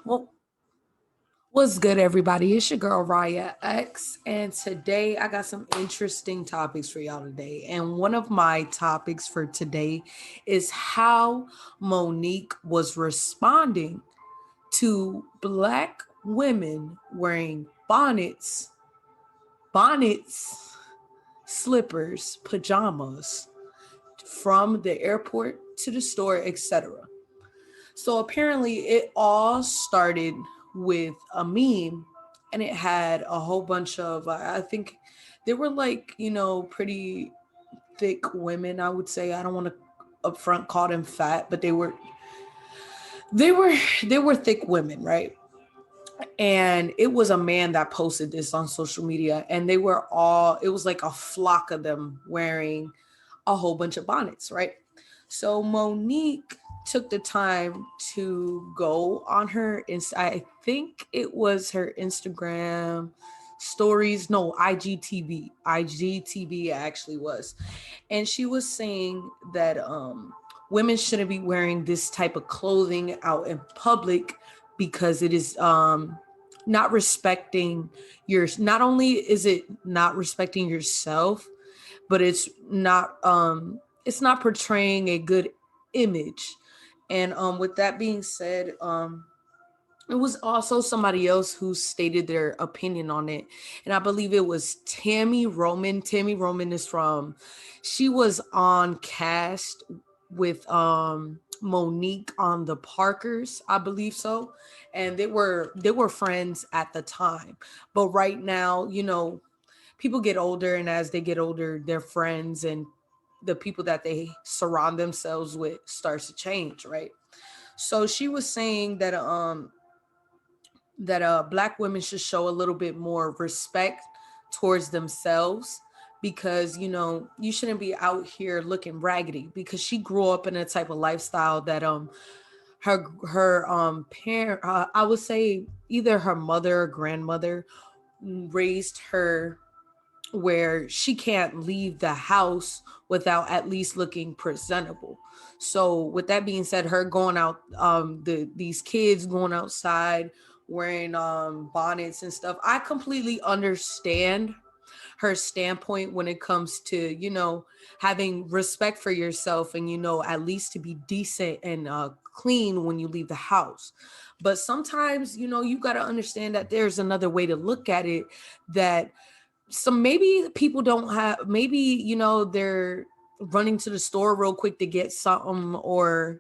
Well, what's good, everybody? It's your girl Raya X, and today I got some interesting topics for y'all today. And one of my topics for today is how Monique was responding to black women wearing bonnets, slippers, pajamas from the airport to the store, etc. So apparently, it all started with a meme, and it had a whole bunch of, I think they were like, pretty thick women, I would say. I don't want to upfront call them fat, but they were, they were thick women, right? And it was a man that posted this on social media, and it was like a flock of them wearing a whole bunch of bonnets, right? So Monique took the time to go on I think it was her Instagram stories, no, IGTV actually was. And she was saying that women shouldn't be wearing this type of clothing out in public because it is not respecting not only is it not respecting yourself, but it's not portraying a good image. And with that being said, it was also somebody else who stated their opinion on it. And I believe it was Tammy Roman. Tammy Roman is from, she was on cast with Monique on the Parkers, I believe so. And they were friends at the time. But right now, people get older, and as they get older, their friends and the people that they surround themselves with starts to change, right? So she was saying that black women should show a little bit more respect towards themselves, because you shouldn't be out here looking raggedy, because she grew up in a type of lifestyle that her parent, I would say either her mother or grandmother raised her where she can't leave the house without at least looking presentable. So with that being said, her going out, these kids going outside wearing bonnets and stuff, I completely understand her standpoint when it comes to having respect for yourself, and at least to be decent and clean when you leave the house. But sometimes you got to understand that there's another way to look at it, that some maybe people don't have, maybe they're running to the store real quick to get something, or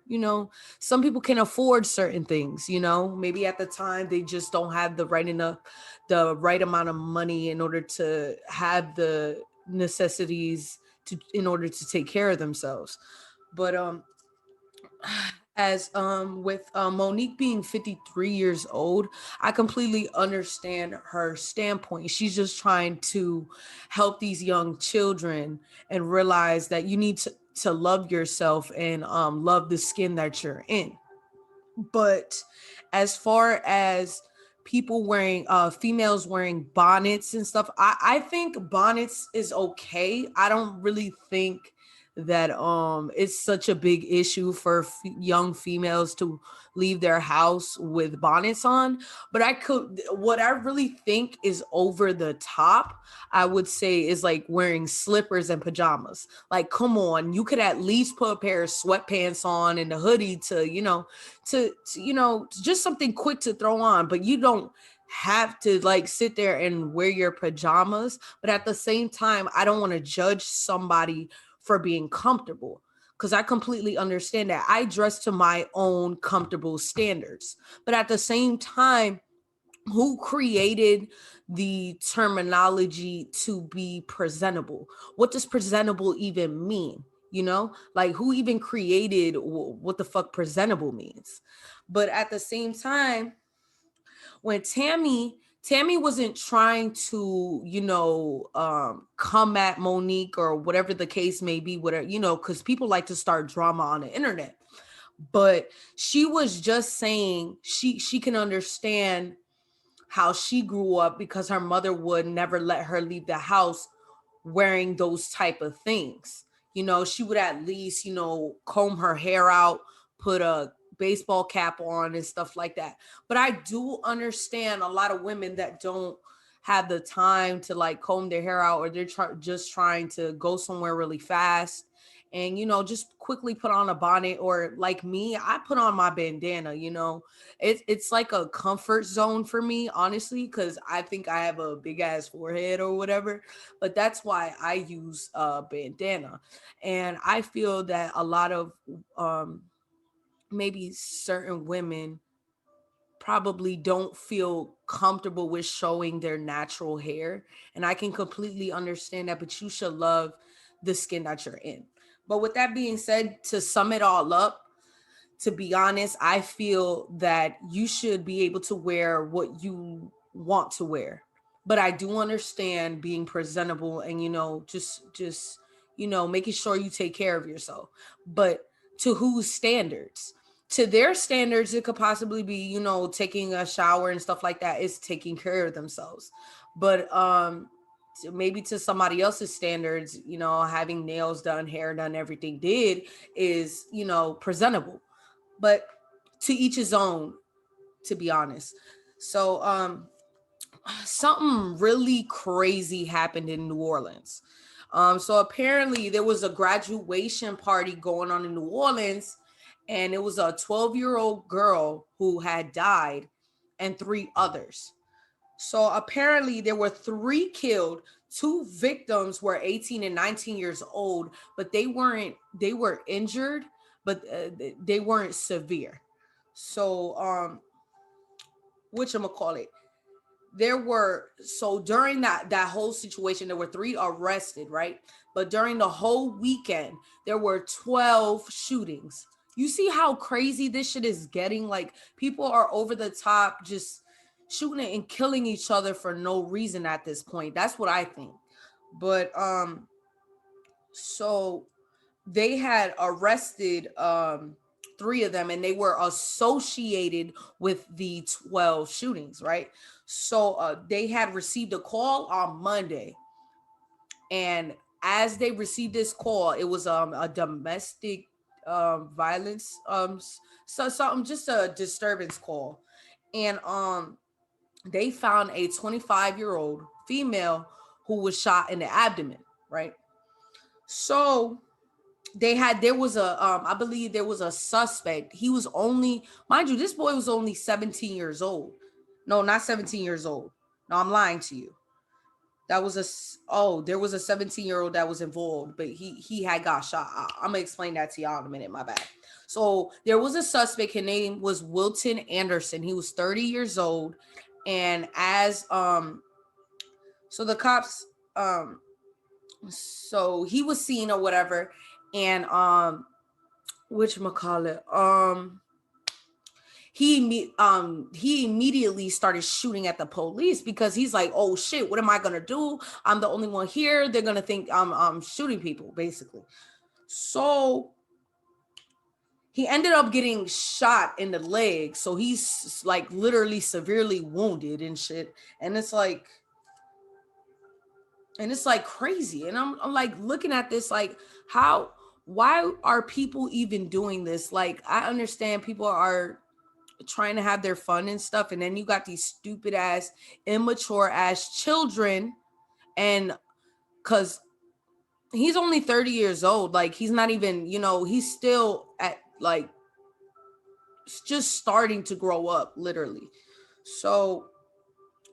some people can afford certain things, maybe at the time they just don't have the right amount of money in order to have the necessities to in order to take care of themselves. But as with Monique being 53 years old, I completely understand her standpoint. She's just trying to help these young children and realize that you need to love yourself and love the skin that you're in. But as far as people wearing females wearing bonnets and stuff, I think bonnets is okay. I don't really think that it's such a big issue for young females to leave their house with bonnets on. But what I really think is over the top, I would say, is like wearing slippers and pajamas. Like, come on, you could at least put a pair of sweatpants on and a hoodie to just something quick to throw on. But you don't have to like sit there and wear your pajamas. But at the same time, I don't want to judge somebody for being comfortable, because I completely understand that. I dress to my own comfortable standards. But at the same time, who created the terminology to be presentable? What does presentable even mean? Like, who even created what the fuck presentable means? But at the same time, when Tammy wasn't trying to, come at Monique or whatever the case may be, whatever, because people like to start drama on the internet. But she was just saying she can understand how she grew up, because her mother would never let her leave the house wearing those type of things. She would at least, comb her hair out, baseball cap on and stuff like that. But I do understand a lot of women that don't have the time to like comb their hair out, or they're just trying to go somewhere really fast and just quickly put on a bonnet, or like me, I put on my bandana. It's like a comfort zone for me, honestly, because I think I have a big ass forehead or whatever. But that's why I use a bandana. And I feel that a lot of um maybe certain women probably don't feel comfortable with showing their natural hair. And I can completely understand that, but you should love the skin that you're in. But with that being said, to sum it all up, to be honest, I feel that you should be able to wear what you want to wear. But I do understand being presentable and just making sure you take care of yourself. But to whose standards? To their standards, it could possibly be, taking a shower and stuff like that is taking care of themselves. But maybe to somebody else's standards, having nails done, hair done, everything did is, presentable. But to each his own, to be honest. So something really crazy happened in New Orleans. So apparently there was a graduation party going on in New Orleans, and it was a 12-year-old girl who had died and three others. So apparently there were three killed. Two victims were 18 and 19 years old, but they were injured, but they weren't severe. So whatchamacallit, there were, so during that whole situation, there were three arrested, right? But during the whole weekend there were 12 shootings. You see how crazy this shit is getting? Like, people are over the top, just shooting and killing each other for no reason at this point. That's what I think. But so they had arrested three of them, and they were associated with the 12 shootings, right? So they had received a call on Monday, and as they received this call, it was a domestic violence, so something, just a disturbance call. And they found a 25-year-old female who was shot in the abdomen, right? So there was a I believe there was a suspect. He was only, mind you, this boy was only 17 years old. No, not 17 years old. No, I'm lying to you. That was there was a 17-year-old that was involved, but he had got shot. I'm gonna explain that to y'all in a minute. My bad. So there was a suspect. His name was Wilton Anderson. He was 30 years old, and as so the cops so he was seen or whatever, and whatchamacallit, he immediately started shooting at the police, because he's like, oh shit, what am I gonna do? I'm the only one here. They're gonna think I'm shooting people, basically. So he ended up getting shot in the leg, so he's like literally severely wounded and shit. And it's like crazy. And I'm like looking at this, like, why are people even doing this? Like, I understand people are trying to have their fun and stuff, and then you got these stupid ass, immature ass children. And because he's only 30 years old, like, he's not even, he's still at, like, just starting to grow up, literally. So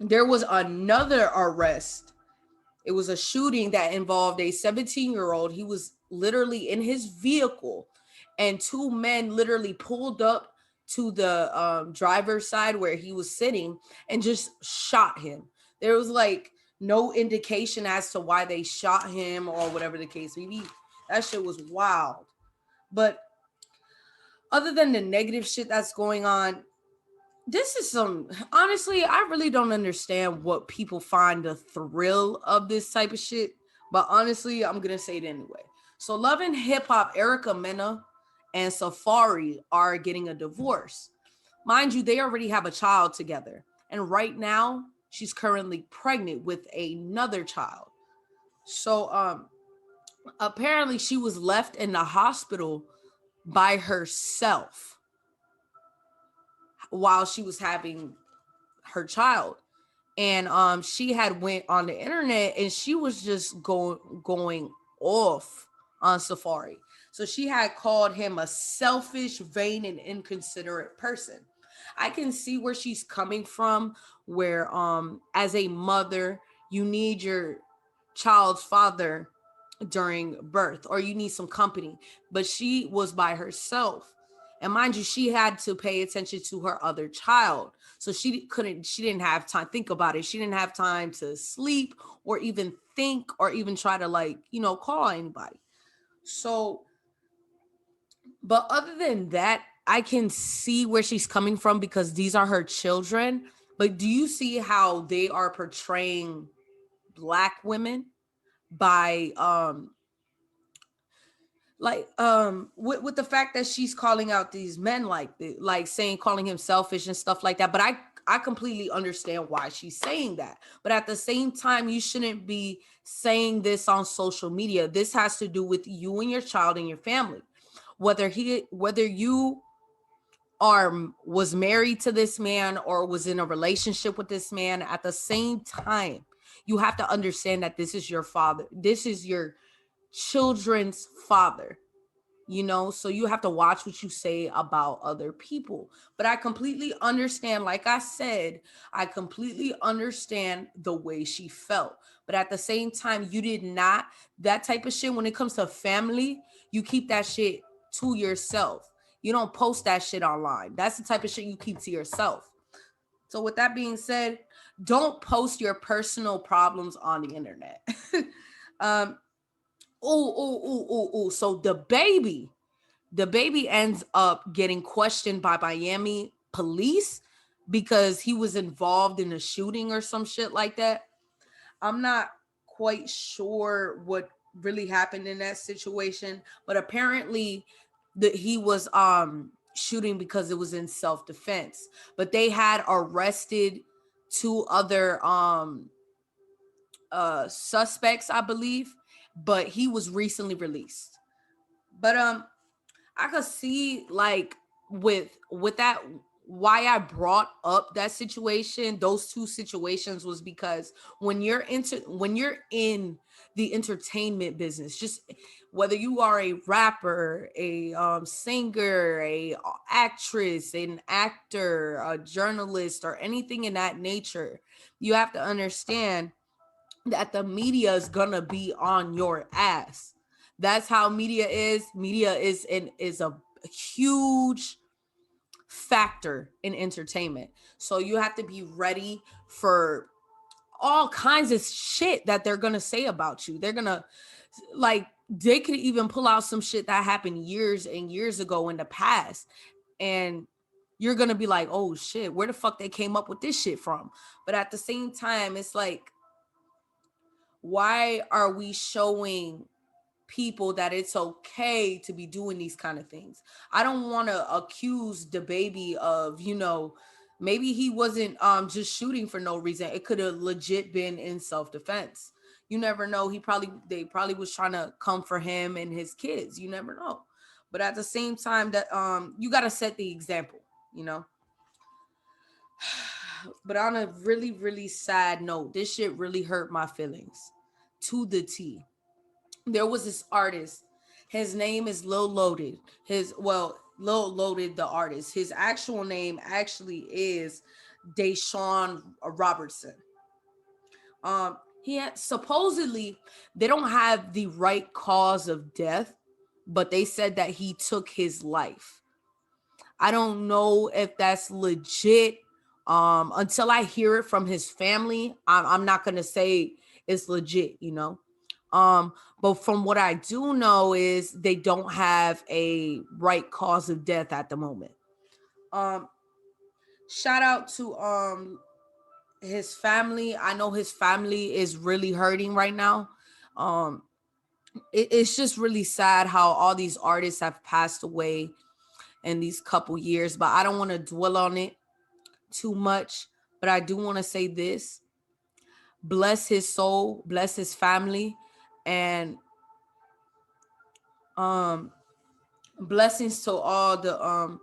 there was another arrest. It was a shooting that involved a 17-year-old. He was literally in his vehicle, and two men literally pulled up to the driver's side where he was sitting and just shot him. There was like no indication as to why they shot him or whatever the case may be. That shit was wild. But other than the negative shit that's going on, this is honestly, I really don't understand what people find the thrill of this type of shit. But honestly, I'm gonna say it anyway. So Love and Hip Hop, Erica Mena and Safari are getting a divorce. Mind you, they already have a child together. And right now, she's currently pregnant with another child. So apparently she was left in the hospital by herself. while she was having her child. And she had went on the internet and she was just going off on Safari. So she had called him a selfish, vain, and inconsiderate person. I can see where she's coming from, where as a mother, you need your child's father during birth, or you need some company. But she was by herself. And mind you, she had to pay attention to her other child. So she didn't have time. Think about it. She didn't have time to sleep or even think or even try to, like, call anybody. So, but other than that, I can see where she's coming from because these are her children. But do you see how they are portraying black women by with the fact that she's calling out these men, like saying, calling him selfish and stuff like that. But I completely understand why she's saying that. But at the same time, you shouldn't be saying this on social media. This has to do with you and your child and your family. Whether you are was married to this man or was in a relationship with this man, at the same time, you have to understand that this is your father. This is your children's father. So you have to watch what you say about other people. But I completely understand, like I said, I completely understand the way she felt. But at the same time, you did not, that type of shit, when it comes to family, you keep that shit to yourself. You don't post that shit online. That's the type of shit you keep to yourself. So with that being said, don't post your personal problems on the internet. um so the baby ends up getting questioned by Miami police because he was involved in a shooting or some shit like that. I'm not quite sure what really happened in that situation, but apparently he was shooting because it was in self-defense. But they had arrested two other suspects, I believe, but he was recently released. But I could see, like, with that, why I brought up that situation, those two situations, was because when you're in the entertainment business, just whether you are a rapper, a singer, a actress, an actor, a journalist, or anything in that nature, you have to understand that the media is gonna be on your ass. That's how media is. Media is a huge factor in entertainment. So you have to be ready for all kinds of shit that they're gonna say about you. They're gonna, like, they could even pull out some shit that happened years and years ago in the past, and you're gonna be like, oh shit, where the fuck they came up with this shit from? But at the same time, it's like, why are we showing people that it's okay to be doing these kind of things? I don't want to accuse the baby of, maybe he wasn't just shooting for no reason. It could have legit been in self-defense. You never know. They probably was trying to come for him and his kids. You never know. But at the same time, that you got to set the example, you know. But on a really, really sad note, this shit really hurt my feelings to the T. There was this artist. His name is Lil Loaded. Lil Loaded, the artist. His actual name actually is Deshaun Robertson. He had, supposedly, they don't have the right cause of death, but they said that he took his life. I don't know if that's legit. Until I hear it from his family, I'm not gonna say it's legit, But from what I do know is they don't have a right cause of death at the moment. Um, Shout out to his family. I know his family is really hurting right now. Um, it's just really sad how all these artists have passed away in these couple years, but I don't want to dwell on it too much. But I do want to say this: bless his soul, bless his family, and um blessings to all the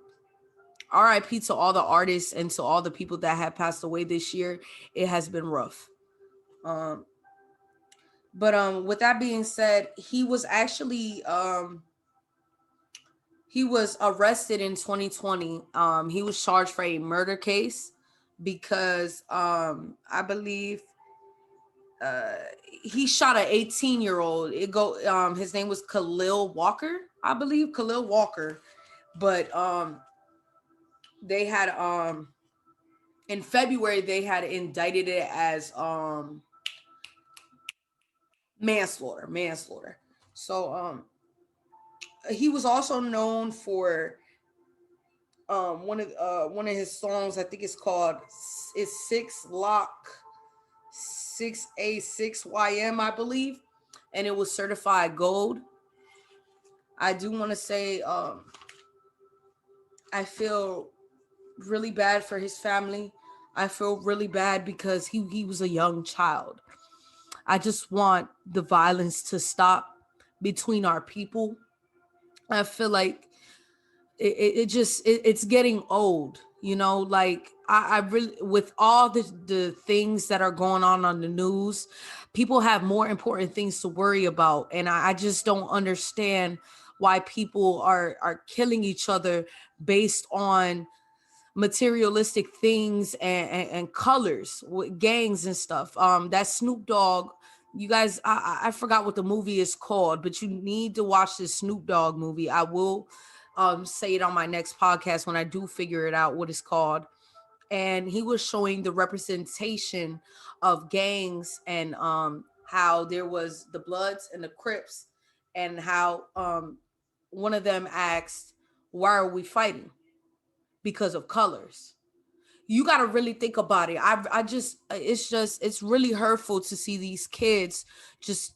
RIP to all the artists and to all the people that have passed away this year. It has been rough. Um, but with that being said, he was arrested in 2020. He was charged for a murder case because I believe uh he shot an 18-year-old. His name was Khalil Walker, I believe, Khalil Walker. But they had in February they had indicted it as manslaughter. So he was also known for one of his songs. I think it's called it's 6A6YM, I believe, and it was certified gold. I do want to say I feel really bad for his family. I feel really bad because he was a young child. I just want the violence to stop between our people. I feel like it's getting old, you know. Like I really, with all the things that are going on the news, people have more important things to worry about, and I just don't understand why people are killing each other based on materialistic things and colors with gangs and stuff. That Snoop Dogg, you guys, I forgot what the movie is called, but you need to watch this Snoop Dogg movie. I will say it on my next podcast when I do figure it out what it's called. And he was showing the representation of gangs and how there was the Bloods and the Crips, and how one of them asked, why are we fighting? Because of colors. You got to really think about it. I just it's really hurtful to see these kids just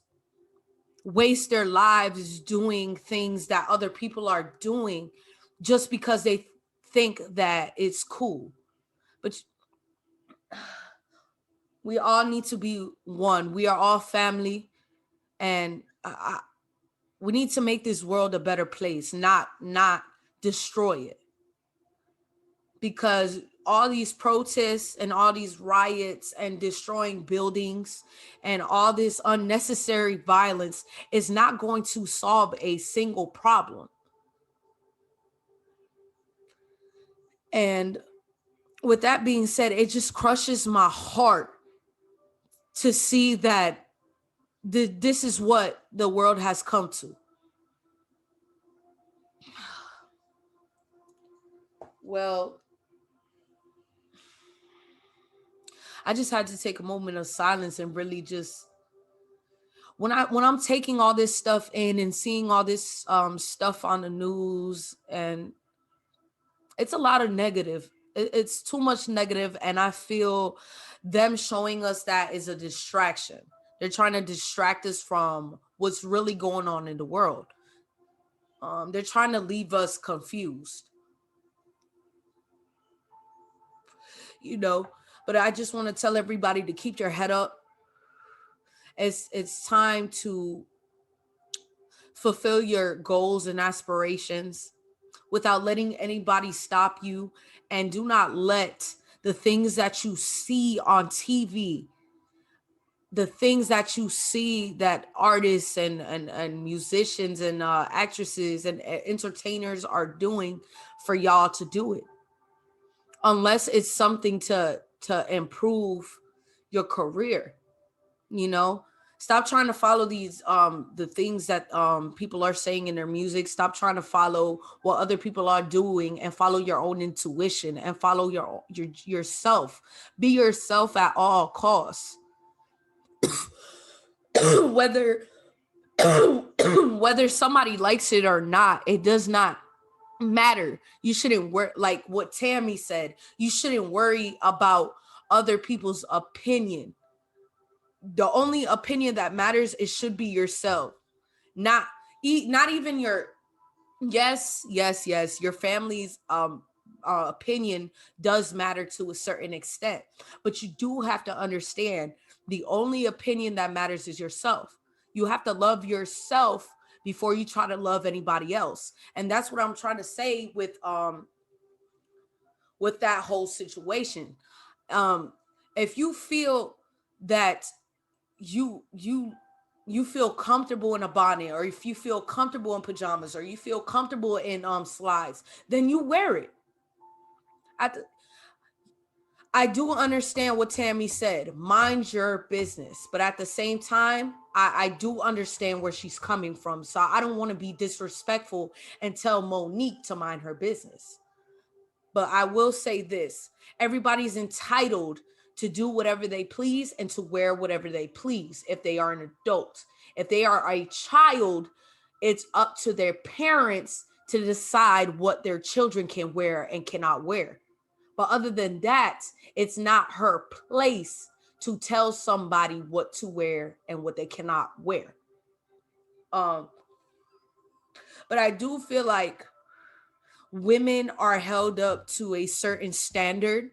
waste their lives doing things that other people are doing just because they think that it's cool. But we all need to be one. We are all family, and we need to make this world a better place, not destroy it. Because all these protests and all these riots and destroying buildings and all this unnecessary violence is not going to solve a single problem. And with that being said, it just crushes my heart to see that this is what the world has come to. Well, I just had to take a moment of silence and really just when I'm taking all this stuff in and seeing all this stuff on the news, and it's a lot of negative. It's too much negative, and I feel them showing us that is a distraction. They're trying to distract us from what's really going on in the world. They're trying to leave us confused, you know. But I just want to tell everybody to keep your head up. It's time to fulfill your goals and aspirations without letting anybody stop you. And do not let the things that you see on TV, the things that you see that artists and musicians and actresses and entertainers are doing, for y'all to do it, unless it's something to improve your career. You know, stop trying to follow these the things that people are saying in their music. Stop trying to follow what other people are doing, and follow your own intuition, and follow your yourself. Be yourself at all costs. whether whether somebody likes it or not, it does not matter. You shouldn't worry, like what Tammy said, you shouldn't worry about other people's opinion. The only opinion that matters, it should be yourself. Not not even your, yes, your family's opinion does matter to a certain extent, but you do have to understand the only opinion that matters is yourself. You have to love yourself before you try to love anybody else. And that's what I'm trying to say with with that whole situation. If you feel that you feel comfortable in a bonnet, or if you feel comfortable in pajamas, or you feel comfortable in slides, then you wear it. I do understand what Tammy said. Mind your business. But at the same time, I do understand where she's coming from. So I don't want to be disrespectful and tell Monique to mind her business. But I will say this. Everybody's entitled to do whatever they please and to wear whatever they please if they are an adult. If they are a child, it's up to their parents to decide what their children can wear and cannot wear. But other than that, it's not her place to tell somebody what to wear and what they cannot wear. But I do feel like women are held up to a certain standard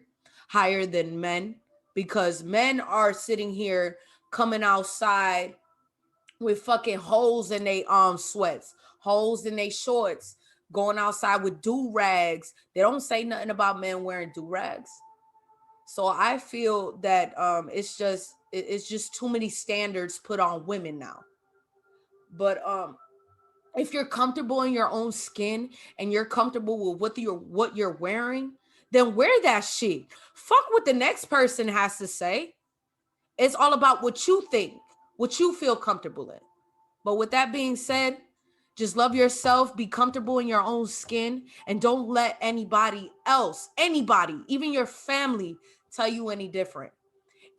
higher than men, because men are sitting here coming outside with fucking holes in their sweats, holes in their shorts, going outside with do-rags. They don't say nothing about men wearing do-rags. So I feel that it's just too many standards put on women now. But if you're comfortable in your own skin and you're comfortable with what you're wearing, then wear that shit. Fuck what the next person has to say. It's all about what you think, what you feel comfortable in. But with that being said, just love yourself, be comfortable in your own skin, and don't let anybody else, even your family, tell you any different.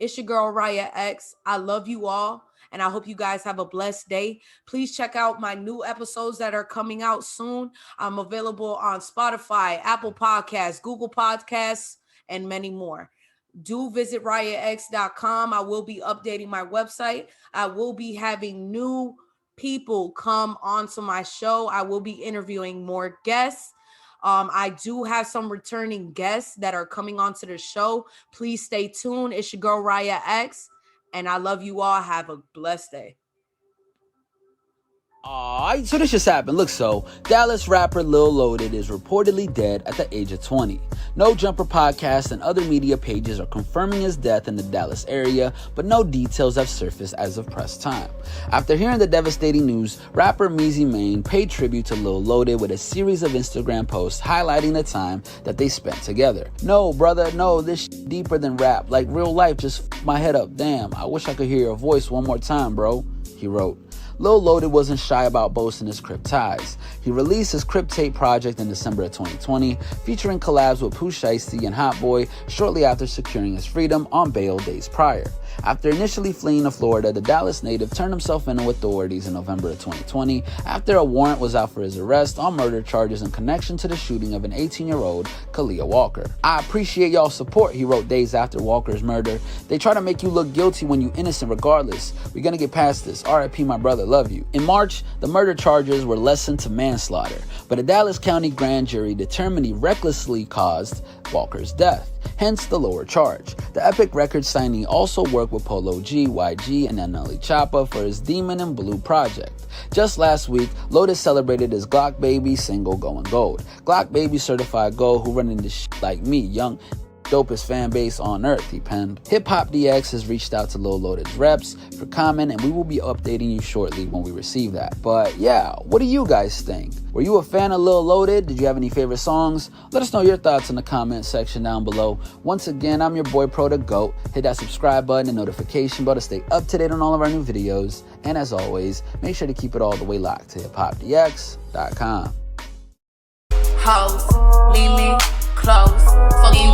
It's your girl, Raya X. I love you all, and I hope you guys have a blessed day. Please check out my new episodes that are coming out soon. I'm available on Spotify, Apple Podcasts, Google Podcasts, and many more. Do visit RayaX.com. I will be updating my website. I will be having new people come onto my show. I will be interviewing more guests. I do have some returning guests that are coming onto the show. Please stay tuned. It's your girl, Raya X, and I love you all. Have a blessed day. Alright, so this just happened. Look, so Dallas rapper Lil Loaded is reportedly dead at the age of 20. No Jumper podcast and other media pages are confirming his death in the Dallas area, but no details have surfaced as of press time. After hearing the devastating news, rapper Meezy Main paid tribute to Lil Loaded with a series of Instagram posts highlighting the time that they spent together. No, brother, no, this deeper than rap. Like real life just f***ed my head up. Damn, I wish I could hear your voice one more time, bro, he wrote. Lil Loaded wasn't shy about boasting his Crip ties. He released his Crip Tape project in December of 2020, featuring collabs with Pooh Shiesty and Hot Boy shortly after securing his freedom on bail days prior. After initially fleeing to Florida, the Dallas native turned himself in with authorities in November of 2020 after a warrant was out for his arrest on murder charges in connection to the shooting of an 18-year-old Kalia Walker. I appreciate y'all's support, he wrote days after Walker's murder. They try to make you look guilty when you innocent regardless. We're gonna get past this. RIP my brother, love you. In March, the murder charges were lessened to manslaughter, but a Dallas County grand jury determined he recklessly caused Walker's death, hence the lower charge. The Epic Records signee also worked with Polo G, YG, and NLE Choppa for his Demon and Blue project. Just last week, Loaded celebrated his Glock Baby single Going Gold. Glock Baby certified gold, who running this shit like me, young dopest fan base on earth, he penned. Hip Hop DX has reached out to Lil Loaded's reps for comment, and we will be updating you shortly when we receive that. But yeah, what do you guys think? Were you a fan of Lil Loaded? Did you have any favorite songs? Let us know your thoughts in the comment section down below. Once again, I'm your boy Pro the GOAT. Hit that subscribe button and notification bell to stay up to date on all of our new videos. And as always, make sure to keep it all the way locked to hiphopdx.com. Hoes, Lily, close, fully